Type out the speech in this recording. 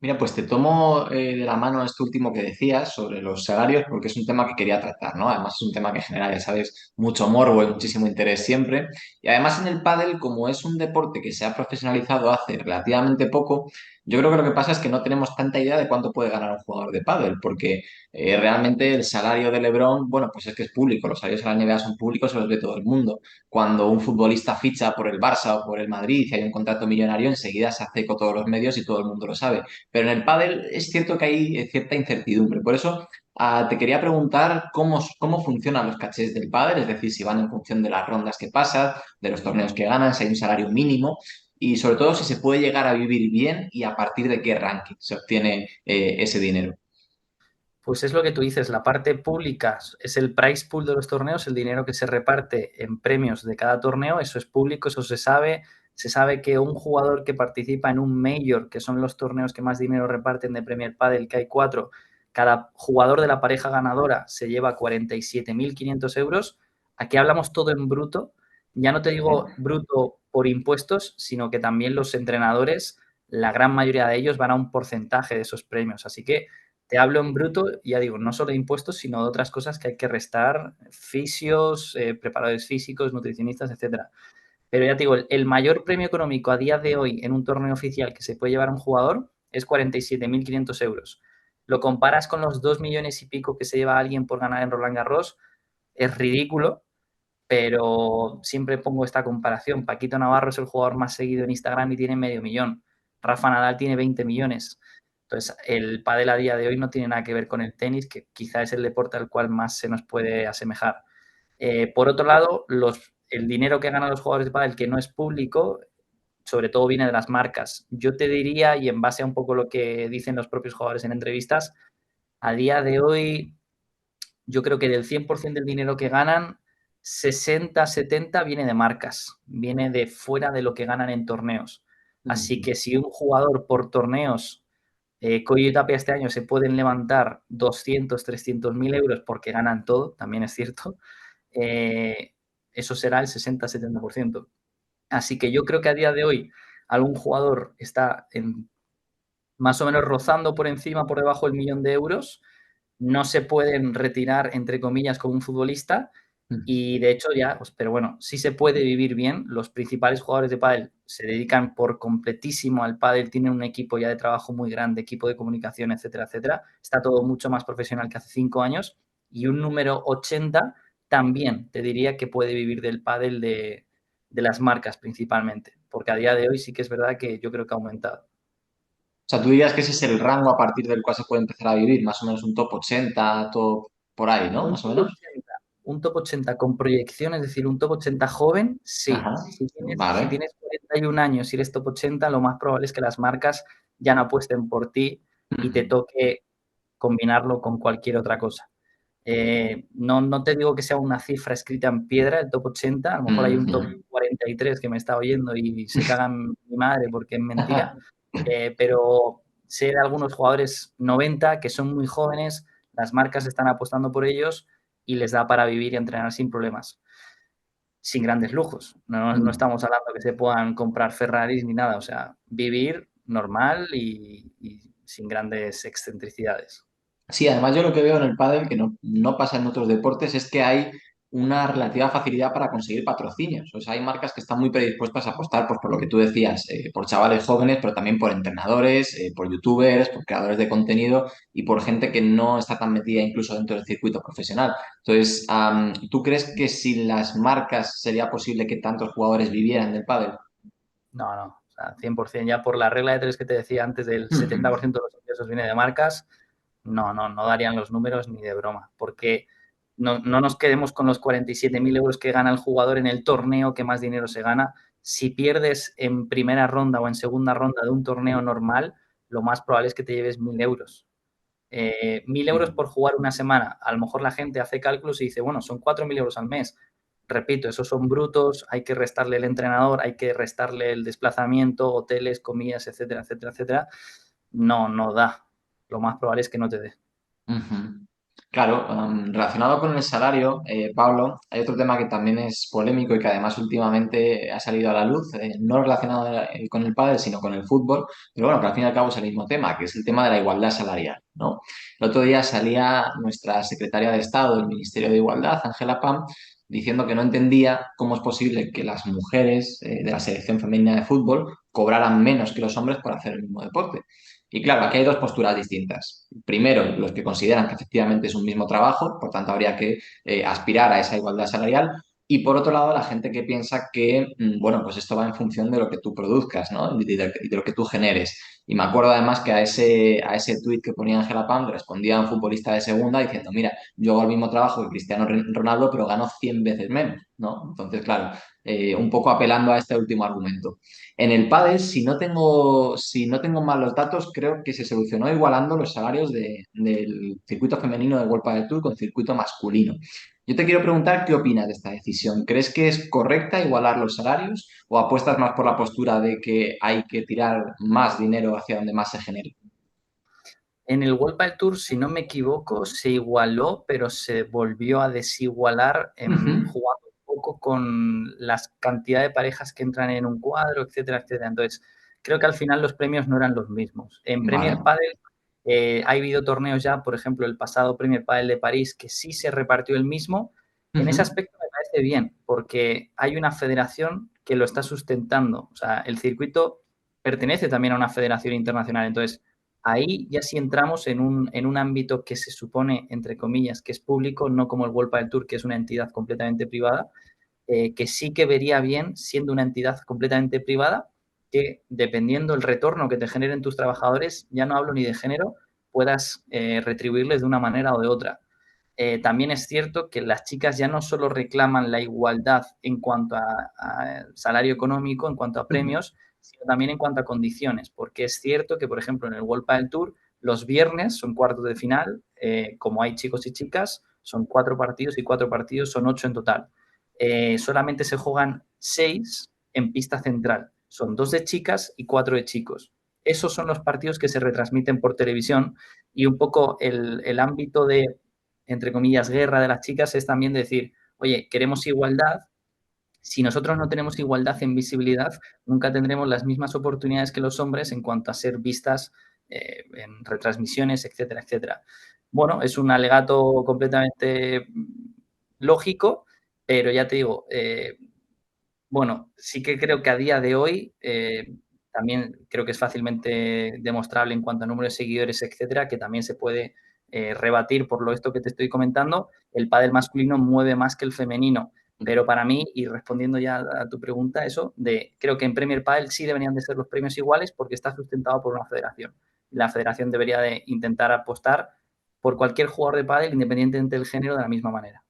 Mira, pues te tomo de la mano esto último que decías sobre los salarios, porque es un tema que quería tratar, ¿no? Además es un tema que genera, ya sabes, mucho morbo y muchísimo interés siempre. Y además en el pádel, como es un deporte que se ha profesionalizado hace relativamente poco, yo creo que lo que pasa es que no tenemos tanta idea de cuánto puede ganar un jugador de pádel, porque realmente el salario de LeBron, bueno, pues es que es público, los salarios de la NBA son públicos, se los ve todo el mundo. Cuando un futbolista ficha por el Barça o por el Madrid y hay un contrato millonario, enseguida se hace eco todos los medios y todo el mundo lo sabe. Pero en el pádel es cierto que hay cierta incertidumbre. Por eso te quería preguntar cómo funcionan los cachés del pádel, es decir, si van en función de las rondas que pasas, de los torneos que ganan, si hay un salario mínimo y sobre todo si se puede llegar a vivir bien y a partir de qué ranking se obtiene ese dinero. Pues es lo que tú dices, la parte pública es el prize pool de los torneos, el dinero que se reparte en premios de cada torneo, eso es público, eso se sabe que un jugador que participa en un Major, que son los torneos que más dinero reparten de Premier Padel, que hay cuatro, cada jugador de la pareja ganadora se lleva 47.500 euros, aquí hablamos todo en bruto, ya no te digo bruto por impuestos, sino que también los entrenadores, la gran mayoría de ellos van a un porcentaje de esos premios, así que te hablo en bruto, ya digo, no solo de impuestos, sino de otras cosas que hay que restar, fisios, preparadores físicos, nutricionistas, etcétera. Pero ya te digo, el mayor premio económico a día de hoy en un torneo oficial que se puede llevar un jugador es 47.500 euros. Lo comparas con los 2 millones y pico que se lleva alguien por ganar en Roland Garros, es ridículo, pero siempre pongo esta comparación. Paquito Navarro es el jugador más seguido en Instagram y tiene medio millón. Rafa Nadal tiene 20 millones. Entonces, el pádel a día de hoy no tiene nada que ver con el tenis, que quizá es el deporte al cual más se nos puede asemejar. Por otro lado, el dinero que ganan los jugadores de pádel que no es público, sobre todo viene de las marcas. Yo te diría, y en base a un poco lo que dicen los propios jugadores en entrevistas, a día de hoy yo creo que del 100% del dinero que ganan, 60-70 viene de marcas, viene de fuera de lo que ganan en torneos. Así Mm. que si un jugador por torneos, Coyo y Tapia este año se pueden levantar 200-300.000 euros porque ganan todo, también es cierto, eh, eso será el 60-70%. Así que yo creo que a día de hoy algún jugador está más o menos rozando por encima, por debajo del millón de euros, no se pueden retirar, entre comillas, como un futbolista. Y de hecho ya, pues, pero bueno, sí se puede vivir bien. Los principales jugadores de pádel se dedican por completísimo al pádel, tienen un equipo ya de trabajo muy grande, equipo de comunicación, etcétera, etcétera. Está todo mucho más profesional que hace 5 años. Y un número 80 también te diría que puede vivir del pádel de las marcas principalmente, porque a día de hoy sí que es verdad que yo creo que ha aumentado. O sea, tú dirías que ese es el rango a partir del cual se puede empezar a vivir, más o menos un top 80, top por ahí, ¿no? Un Más o top menos. 80, un top 80 con proyección, es decir, un top 80 joven, sí. Ajá, Si vale. tienes 41 años y eres top 80, lo más probable es que las marcas ya no apuesten por ti y te toque combinarlo con cualquier otra cosa. No te digo que sea una cifra escrita en piedra, el top 80, a lo mejor hay un top 43 que me está oyendo y se caga en mi madre porque es mentira, pero sé de algunos jugadores 90 que son muy jóvenes, las marcas están apostando por ellos y les da para vivir y entrenar sin problemas, sin grandes lujos. No estamos hablando que se puedan comprar Ferraris ni nada, o sea, vivir normal y sin grandes excentricidades. Sí, además yo lo que veo en el pádel, que no pasa en otros deportes, es que hay una relativa facilidad para conseguir patrocinios. O sea, hay marcas que están muy predispuestas a apostar, pues por lo que tú decías, por chavales jóvenes, pero también por entrenadores, por youtubers, por creadores de contenido y por gente que no está tan metida incluso dentro del circuito profesional. Entonces, ¿tú crees que sin las marcas sería posible que tantos jugadores vivieran del pádel? No, o sea, 100% ya por la regla de tres que te decía antes del 70% de los ingresos viene de marcas, no darían los números ni de broma, porque no nos quedemos con los 47.000 euros que gana el jugador en el torneo que más dinero se gana. Si pierdes en primera ronda o en segunda ronda de un torneo normal, lo más probable es que te lleves 1.000 euros. 1.000 euros por jugar una semana. A lo mejor la gente hace cálculos y dice, bueno, son 4.000 euros al mes. Repito, esos son brutos, hay que restarle el entrenador, hay que restarle el desplazamiento, hoteles, comidas, etcétera, etcétera, etcétera. No da. Lo más probable es que no te dé. Ujú. Claro, relacionado con el salario, Pablo, hay otro tema que también es polémico y que además últimamente ha salido a la luz, no relacionado con el pádel, sino con el fútbol, pero bueno, que al fin y al cabo es el mismo tema, que es el tema de la igualdad salarial, ¿no? El otro día salía nuestra secretaria de Estado del Ministerio de Igualdad, Ángela Pam, diciendo que no entendía cómo es posible que las mujeres de la selección femenina de fútbol cobraran menos que los hombres por hacer el mismo deporte. Y claro, aquí hay dos posturas distintas. Primero, los que consideran que efectivamente es un mismo trabajo, por tanto habría que aspirar a esa igualdad salarial. Y por otro lado, la gente que piensa que, bueno, pues esto va en función de lo que tú produzcas, ¿no? Y de lo que tú generes. Y me acuerdo además que a ese tuit que ponía Ángela Pam respondía un futbolista de segunda diciendo, mira, yo hago el mismo trabajo que Cristiano Ronaldo, pero gano 100 veces menos, ¿no? Entonces, claro, un poco apelando a este último argumento. En el pádel, si no tengo mal los datos, creo que se solucionó igualando los salarios del circuito femenino de World Padel Tour con el circuito masculino. Yo te quiero preguntar qué opinas de esta decisión. ¿Crees que es correcta igualar los salarios o apuestas más por la postura de que hay que tirar más dinero hacia donde más se genere? En el World Padel Tour, si no me equivoco, se igualó, pero se volvió a desigualar Ujú. jugando un poco con las cantidades de parejas que entran en un cuadro, etcétera, etcétera. Entonces, creo que al final los premios no eran los mismos. En Vale. Premier Padel ha habido torneos ya, por ejemplo, el pasado Premier Padel de París, que sí se repartió el mismo. En ese Ujú. aspecto me parece bien, porque hay una federación que lo está sustentando. O sea, el circuito pertenece también a una federación internacional. Entonces, ahí ya sí entramos en un ámbito que se supone, entre comillas, que es público, no como el World Padel Tour, que es una entidad completamente privada, que sí que vería bien, siendo una entidad completamente privada, que dependiendo el retorno que te generen tus trabajadores, ya no hablo ni de género, puedas retribuirles de una manera o de otra. También es cierto que las chicas ya no solo reclaman la igualdad en cuanto a salario económico, en cuanto a Ujú. premios, sino también en cuanto a condiciones, porque es cierto que, por ejemplo, en el World Padel Tour, los viernes son cuartos de final, como hay chicos y chicas, son 4 partidos y 4 partidos son 8 en total. Solamente se juegan 6 en pista central, son 2 de chicas y 4 de chicos. Esos son los partidos que se retransmiten por televisión y un poco el ámbito de, entre comillas, guerra de las chicas es también decir, oye, queremos igualdad. Si nosotros no tenemos igualdad en visibilidad, nunca tendremos las mismas oportunidades que los hombres en cuanto a ser vistas en retransmisiones, etcétera, etcétera. Bueno, es un alegato completamente lógico, pero ya te digo, bueno, sí que creo que a día de hoy también creo que es fácilmente demostrable en cuanto a número de seguidores, etcétera, que también se puede rebatir por lo esto que te estoy comentando. El pádel masculino mueve más que el femenino, pero para mí, y respondiendo ya a tu pregunta, eso de creo que en Premier Padel sí deberían de ser los premios iguales porque está sustentado por una federación. La federación debería de intentar apostar por cualquier jugador de pádel independientemente del género de la misma manera.